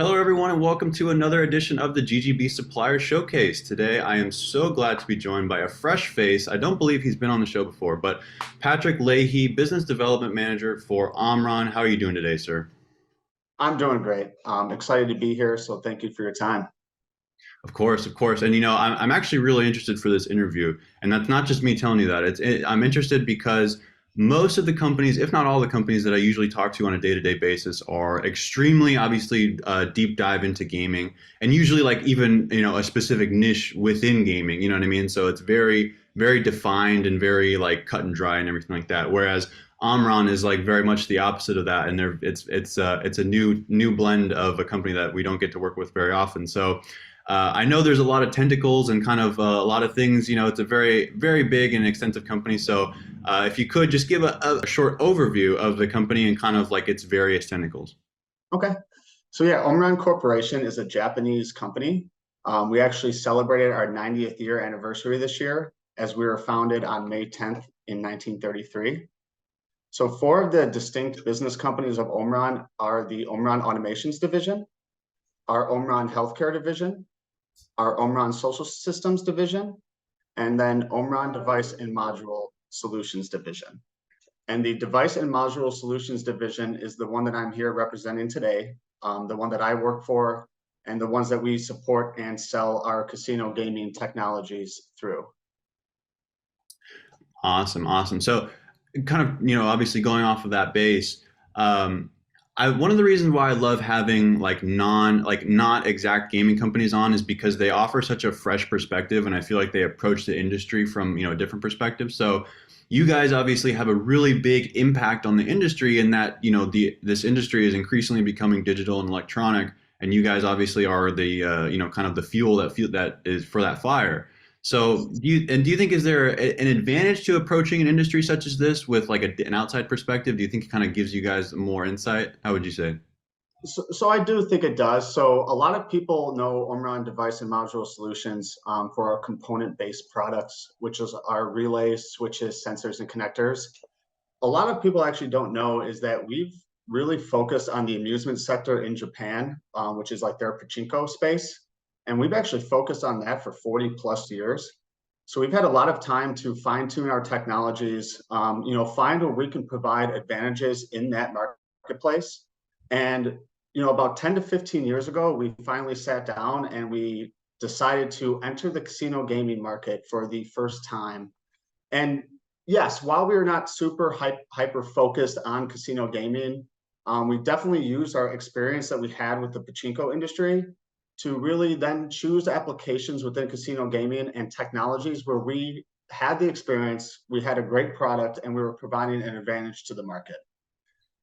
Hello, everyone, and welcome to another edition of the GGB Supplier Showcase. Today, I am so glad to be joined by a fresh face. I don't believe he's been on the show before, but Patrick Lahey, Business Development Manager for Omron. How are you doing today, sir? I'm doing great. I'm excited to be here, so thank you for your time. Of course, of course. And I'm actually really interested for this interview, and that's not just me telling you that. I'm interested because most of the companies, if not all the companies that I usually talk to on a day-to-day basis, are extremely obviously deep dive into gaming, and usually like even a specific niche within gaming. You know what I mean? So it's very very defined and very like cut and dry and everything like that. Whereas Omron is like very much the opposite of that, and it's a new blend of a company that we don't get to work with very often. So I know there's a lot of tentacles and kind of a lot of things. It's a very, very big and extensive company. So if you could just give a short overview of the company and kind of like its various tentacles. Okay. So yeah, Omron Corporation is a Japanese company. We actually celebrated our 90th year anniversary this year as we were founded on May 10th in 1933. So four of the distinct business companies of Omron are the Omron Automations Division, our Omron Healthcare Division, our Omron Social Systems Division, and then Omron Device and Module Solutions Division. And the Device and Module Solutions Division is the one that I'm here representing today, the one that I work for, and the ones that we support and sell our casino gaming technologies through. Awesome, awesome. So, kind of, obviously going off of that base, um, one of the reasons why I love having like not exact gaming companies on is because they offer such a fresh perspective, and I feel like they approach the industry from a different perspective. So, you guys obviously have a really big impact on the industry in that this industry is increasingly becoming digital and electronic, and you guys obviously are the kind of the fuel that is for that fire. So do you think is there an advantage to approaching an industry such as this with like an outside perspective? Do you think it kind of gives you guys more insight? How would you say? So I do think it does. So a lot of people know Omron Device and Module Solutions for our component-based products, which is our relays, switches, sensors, and connectors. A lot of people actually don't know is that we've really focused on the amusement sector in Japan, which is like their pachinko space. And we've actually focused on that for 40 plus years. So we've had a lot of time to fine tune our technologies, find where we can provide advantages in that marketplace. And, about 10 to 15 years ago, we finally sat down and we decided to enter the casino gaming market for the first time. And yes, while we were not super hyper focused on casino gaming, we definitely used our experience that we had with the pachinko industry to really then choose applications within casino gaming and technologies where we had the experience, we had a great product, and we were providing an advantage to the market.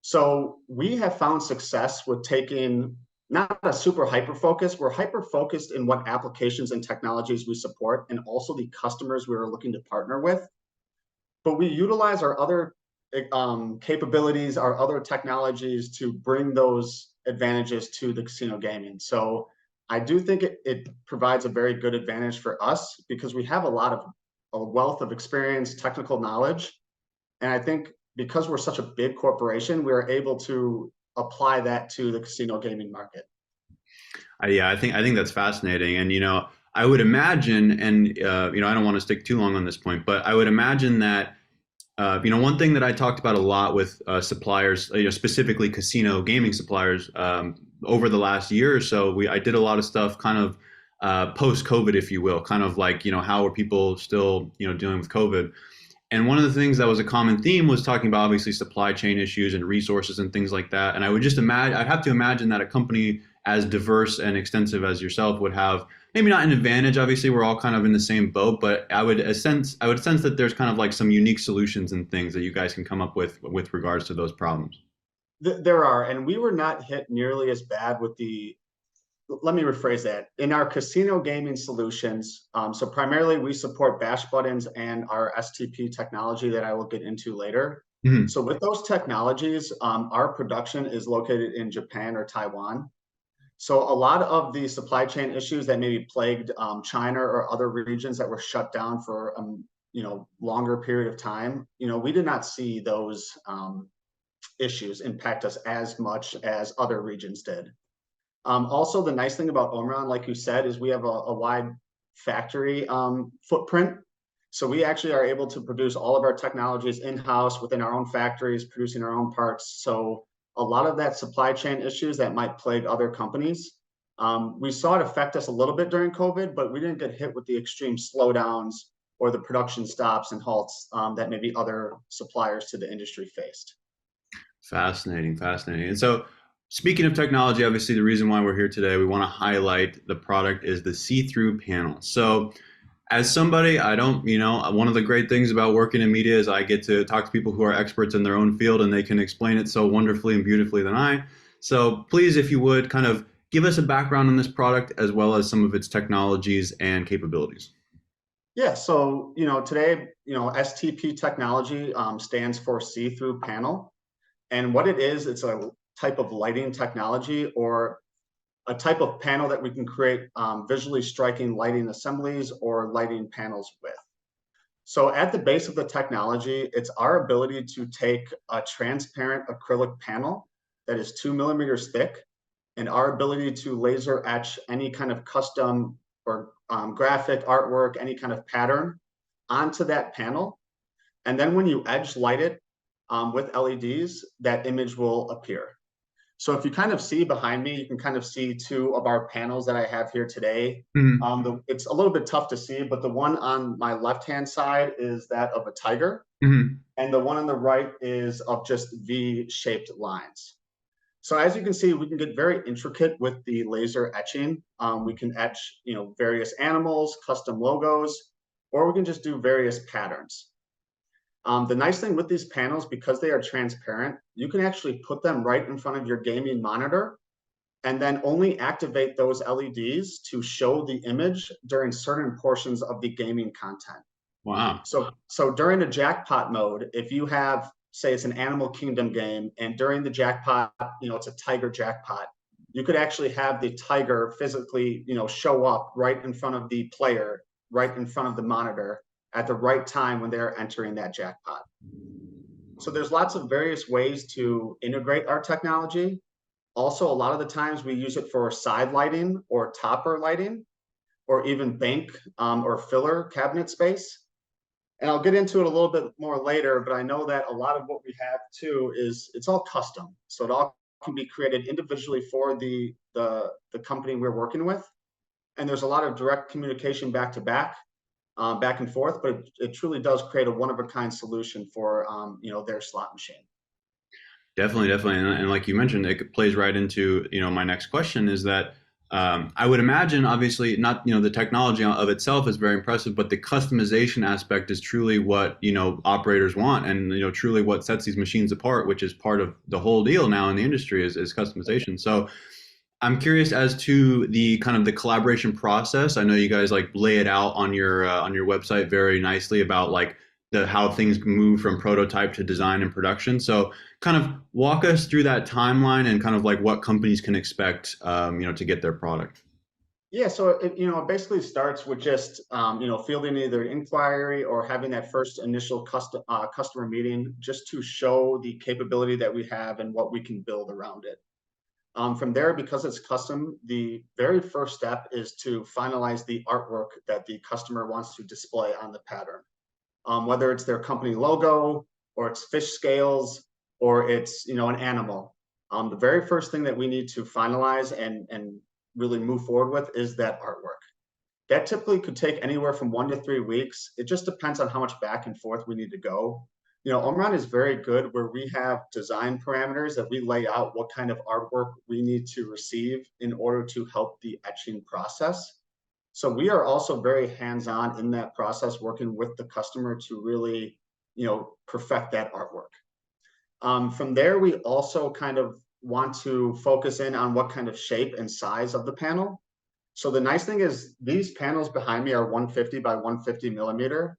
So we have found success with taking not a super hyper focus. We're hyper focused in what applications and technologies we support and also the customers we are looking to partner with, but we utilize our other capabilities, our other technologies to bring those advantages to the casino gaming. So I do think it provides a very good advantage for us because we have a wealth of experience, technical knowledge. And I think because we're such a big corporation, we're able to apply that to the casino gaming market. Yeah, I think that's fascinating, and I would imagine, and I don't want to stick too long on this point, but I would imagine that one thing that I talked about a lot with suppliers, specifically casino gaming suppliers, over the last year or so, I did a lot of stuff kind of post COVID, if you will, kind of like how are people still dealing with COVID. And one of the things that was a common theme was talking about obviously supply chain issues and resources and things like that. And I would just imagine, I'd have to imagine that a company as diverse and extensive as yourself would have maybe not an advantage. Obviously, we're all kind of in the same boat, but I would sense that there's kind of like some unique solutions and things that you guys can come up with regards to those problems. There are, and we were not hit nearly as bad with the, let me rephrase that. In our casino gaming solutions, so primarily we support bash buttons and our STP technology that I will get into later. Mhm. So with those technologies, our production is located in Japan or Taiwan. So a lot of the supply chain issues that maybe plagued China or other regions that were shut down for longer period of time, we did not see those issues impact us as much as other regions did. Also, the nice thing about Omron, like you said, is we have a wide factory footprint. So we actually are able to produce all of our technologies in-house within our own factories, producing our own parts. So a lot of that supply chain issues that might plague other companies, we saw it affect us a little bit during COVID, but we didn't get hit with the extreme slowdowns or the production stops and halts that maybe other suppliers to the industry faced. Fascinating, fascinating. And so, speaking of technology, obviously the reason why we're here today, we want to highlight the product is the see-through panel. So, as somebody, I don't, one of the great things about working in media is I get to talk to people who are experts in their own field and they can explain it so wonderfully and beautifully than I. So, please, if you would, kind of give us a background on this product as well as some of its technologies and capabilities. Yeah, so today, STP technology stands for see-through panel. And what it is, it's a type of lighting technology or a type of panel that we can create visually striking lighting assemblies or lighting panels with. So at the base of the technology, it's our ability to take a transparent acrylic panel that is 2 millimeters thick, and our ability to laser etch any kind of custom or graphic artwork, any kind of pattern onto that panel. And then when you edge light it with LEDs, that image will appear. So if you kind of see behind me, you can kind of see two of our panels that I have here today. Mm-hmm. It's a little bit tough to see, but the one on my left-hand side is that of a tiger, Mm-hmm. and the one on the right is of just V-shaped lines. So as you can see, we can get very intricate with the laser etching. We can etch, various animals, custom logos, or we can just do various patterns. The nice thing with these panels, because they are transparent, you can actually put them right in front of your gaming monitor and then only activate those LEDs to show the image during certain portions of the gaming content. Wow. So during a jackpot mode, if you have, say it's an Animal Kingdom game, and during the jackpot, it's a tiger jackpot, you could actually have the tiger physically, show up right in front of the player, right in front of the monitor at the right time when they're entering that jackpot. So there's lots of various ways to integrate our technology. Also, a lot of the times we use it for side lighting or topper lighting, or even bank or filler cabinet space. And I'll get into it a little bit more later, but I know that a lot of what we have too is it's all custom. So it all can be created individually for the company we're working with. And there's a lot of direct communication back to back, back and forth, but it truly does create a one-of-a-kind solution for their slot machine. Definitely, definitely, and like you mentioned, it plays right into my next question is that I would imagine, obviously, not the technology of itself is very impressive, but the customization aspect is truly what operators want, and truly what sets these machines apart, which is part of the whole deal now in the industry is customization. So I'm curious as to the kind of the collaboration process. I know you guys like lay it out on your website very nicely about like the how things move from prototype to design and production. So kind of walk us through that timeline and kind of like what companies can expect, to get their product. Yeah, so it basically starts with just fielding either inquiry or having that first initial customer meeting just to show the capability that we have and what we can build around it. From there, because it's custom, the very first step is to finalize the artwork that the customer wants to display on the pattern. Whether it's their company logo or it's fish scales or it's an animal. The very first thing that we need to finalize and really move forward with is that artwork. That typically could take anywhere from 1 to 3 weeks. It just depends on how much back and forth we need to go. Omron is very good where we have design parameters that we lay out what kind of artwork we need to receive in order to help the etching process. So we are also very hands-on in that process, working with the customer to really, perfect that artwork. From there, we also kind of want to focus in on what kind of shape and size of the panel. So the nice thing is these panels behind me are 150 by 150 millimeter.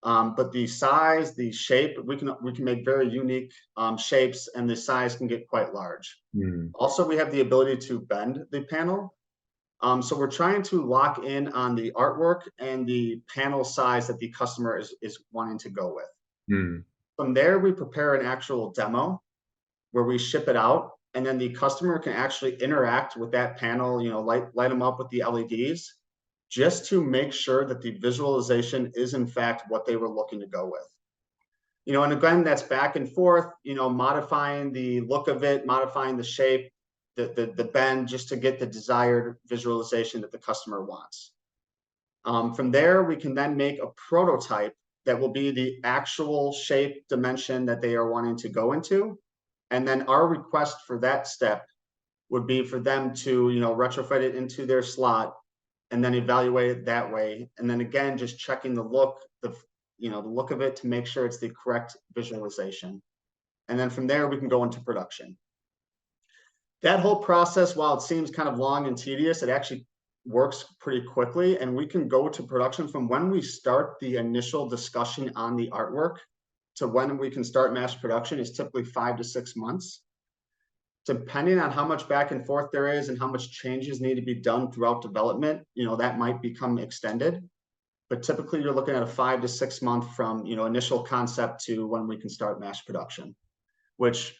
But the size, the shape, we can make very unique shapes, and the size can get quite large. Hmm. Also, we have the ability to bend the panel. So we're trying to lock in on the artwork and the panel size that the customer is wanting to go with. Hmm. From there, we prepare an actual demo where we ship it out. and then the customer can actually interact with that panel, light them up with the LEDs, just to make sure that the visualization is in fact what they were looking to go with. And again, that's back and forth, modifying the look of it, modifying the shape, the bend, just to get the desired visualization that the customer wants. From there, we can then make a prototype that will be the actual shape dimension that they are wanting to go into. And then our request for that step would be for them to, retrofit it into their slot and then evaluate it that way. And then again, just checking the look, the look of it to make sure it's the correct visualization. And then from there, we can go into production. That whole process, while it seems kind of long and tedious, it actually works pretty quickly, and we can go to production from when we start the initial discussion on the artwork to when we can start mass production is typically 5 to 6 months. Depending on how much back and forth there is and how much changes need to be done throughout development, that might become extended. But typically you're looking at a 5 to 6 month from, initial concept to when we can start mass production, which,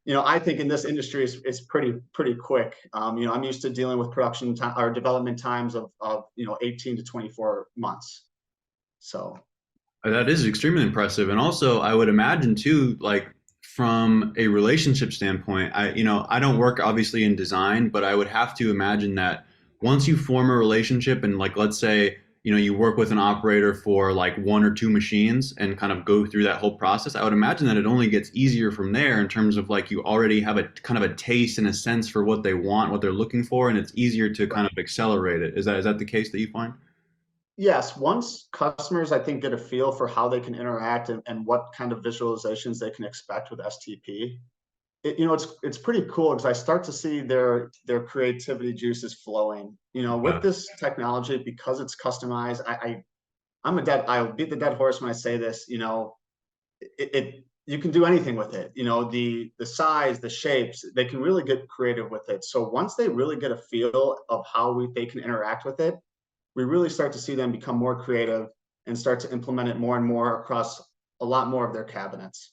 I think in this industry is pretty quick. I'm used to dealing with production time or development times of 18 to 24 months. So that is extremely impressive. And also I would imagine too, like from a relationship standpoint, I don't work obviously in design, but I would have to imagine that once you form a relationship and like, let's say, you work with an operator for like 1 or 2 machines and kind of go through that whole process, I would imagine that it only gets easier from there in terms of like you already have a kind of a taste and a sense for what they want, what they're looking for, and it's easier to kind of accelerate it. Is that the case that you find? yes, once customers, I think, get a feel for how they can interact and what kind of visualizations they can expect with STP, it's pretty cool because I start to see their creativity juices flowing. With this technology, because it's customized, I'll beat the dead horse when I say this. You can do anything with it. The size, the shapes, they can really get creative with it. So once they really get a feel of how they can interact with it, we really start to see them become more creative and start to implement it more and more across a lot more of their cabinets.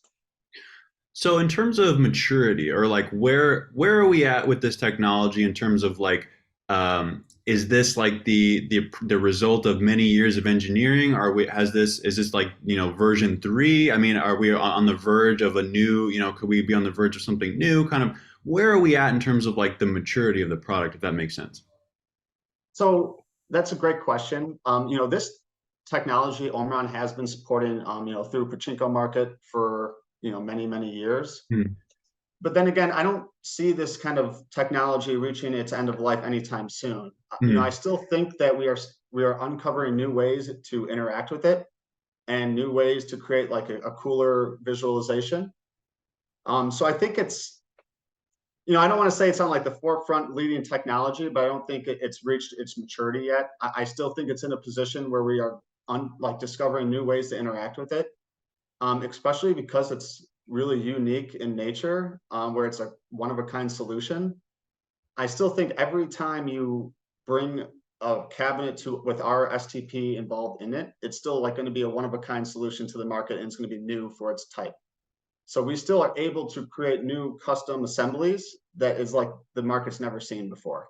So in terms of maturity, or like where are we at with this technology in terms of like, is this like the result of many years of engineering? Is this like, version 3? I mean, are we on the verge of a new, could we be on the verge of something new? Kind of where are we at in terms of like the maturity of the product, if that makes sense? So that's a great question. This technology Omron has been supporting, through pachinko market for many years. Hmm. But then again, I don't see this kind of technology reaching its end of life anytime soon. I still think that we are uncovering new ways to interact with it and new ways to create like a cooler visualization. So I think it's, I don't want to say it's on like the forefront leading technology, but I don't think it's reached its maturity yet. I still think it's in a position where we are like discovering new ways to interact with it. Especially because it's really unique in nature, where it's a one-of-a-kind solution. I still think every time you bring a cabinet with our STP involved in it, it's still like going to be a one-of-a-kind solution to the market, and it's going to be new for its type. So we still are able to create new custom assemblies that is like the market's never seen before.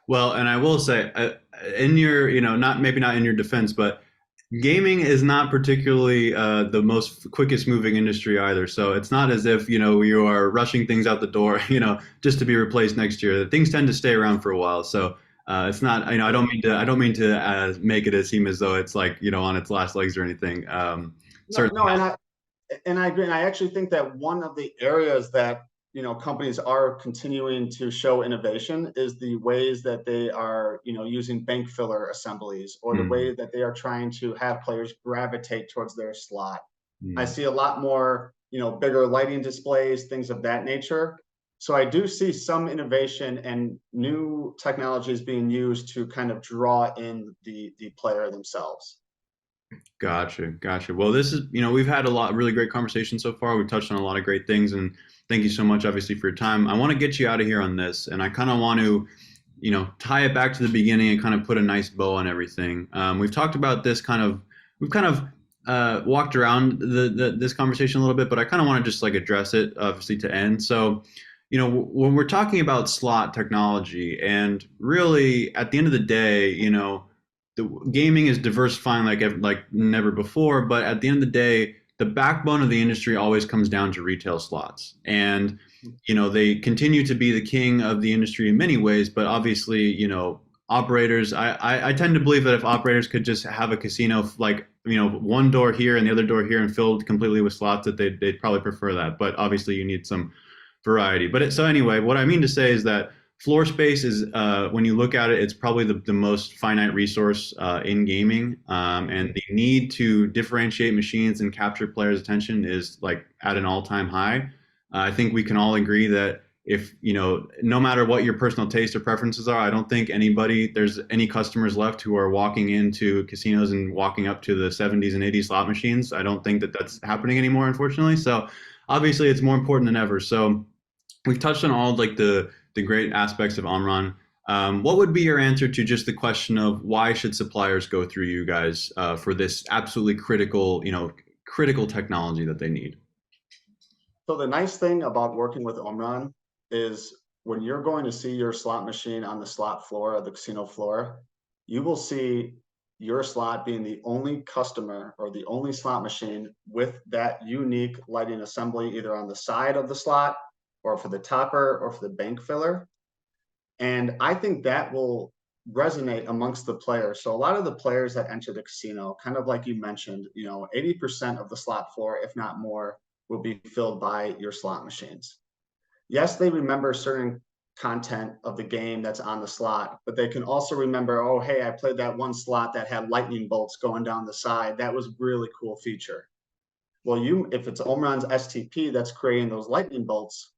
Well, and I will say, in your, not maybe not in your defense, but gaming is not particularly the most quickest moving industry either. So it's not as if, you are rushing things out the door, just to be replaced next year. Things tend to stay around for a while. So it's not, I don't mean to make it seem as though it's like, on its last legs or anything. No, and I agree. And I actually think that one of the areas that companies are continuing to show innovation is the ways that they are, using bank filler assemblies, or the way that they are trying to have players gravitate towards their slot. I see a lot more, bigger lighting displays, things of that nature. So I do see some innovation and new technologies being used to kind of draw in the player themselves. Gotcha. Well, this is, we've had a lot really great conversation so far. We've touched on a lot of great things, and thank you so much, obviously, for your time. I want to get you out of here on this, and I kind of want to, tie it back to the beginning and kind of put a nice bow on everything. We've talked about this we've kind of walked around this conversation a little bit, but I kind of want to just like address it, obviously, to end. So, when we're talking about slot technology, and really at the end of the day, the gaming is diversifying like never before. But at the end of the day, the backbone of the industry always comes down to retail slots, and they continue to be the king of the industry in many ways. But obviously, operators, I tend to believe that if operators could just have a casino like one door here and the other door here and filled completely with slots, that they'd probably prefer that. But obviously you need some variety. So anyway, what I mean to say is that floor space is, when you look at it, it's probably the most finite resource in gaming, and the need to differentiate machines and capture players' attention is like at an all-time high. I think we can all agree that if no matter what your personal taste or preferences are, I don't think there's any customers left who are walking into casinos and walking up to the 70s and 80s slot machines. I don't think that that's happening anymore, unfortunately. So obviously it's more important than ever. So we've touched on all like the great aspects of Omron. What would be your answer to just the question of why should suppliers go through you guys for this absolutely critical technology that they need? So the nice thing about working with Omron is when you're going to see your slot machine on the slot floor of the casino floor, you will see your slot being the only customer or the only slot machine with that unique lighting assembly, either on the side of the slot or for the topper or for the bank filler. And I think that will resonate amongst the players. So a lot of the players that enter the casino, kind of like you mentioned, 80% of the slot floor, if not more, will be filled by your slot machines. Yes, they remember certain content of the game that's on the slot, but they can also remember, oh, hey, I played that one slot that had lightning bolts going down the side. That was a really cool feature. Well, if it's Omron's STP that's creating those lightning bolts,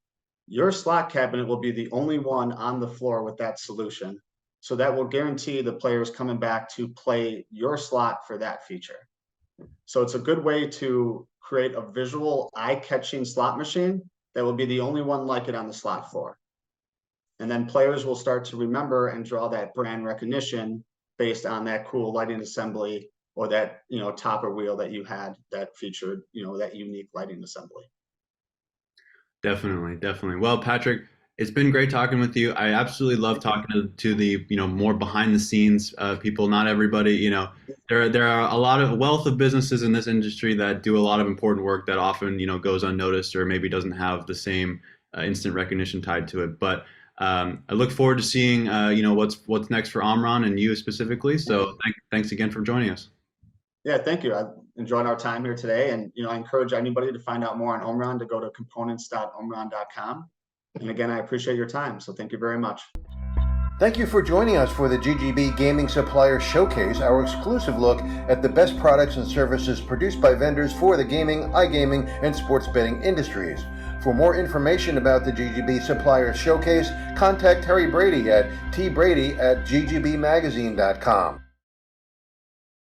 your slot cabinet will be the only one on the floor with that solution. So that will guarantee the players coming back to play your slot for that feature. So it's a good way to create a visual, eye-catching slot machine that will be the only one like it on the slot floor. And then players will start to remember and draw that brand recognition based on that cool lighting assembly or that topper wheel that you had that featured that unique lighting assembly. Definitely. Well, Patrick, it's been great talking with you. I absolutely love talking to the more behind the scenes people. Not everybody, there are a lot of wealth of businesses in this industry that do a lot of important work that often goes unnoticed or maybe doesn't have the same instant recognition tied to it. But I look forward to seeing what's next for Omron and you specifically. So thanks again for joining us. Yeah, thank you. I enjoyed our time here today, and I encourage anybody to find out more on Omron to go to components.omron.com. And again, I appreciate your time, so thank you very much. Thank you for joining us for the GGB Gaming Supplier Showcase, our exclusive look at the best products and services produced by vendors for the gaming, iGaming, and sports betting industries. For more information about the GGB Supplier Showcase, contact Terry Brady at tbrady@ggbmagazine.com.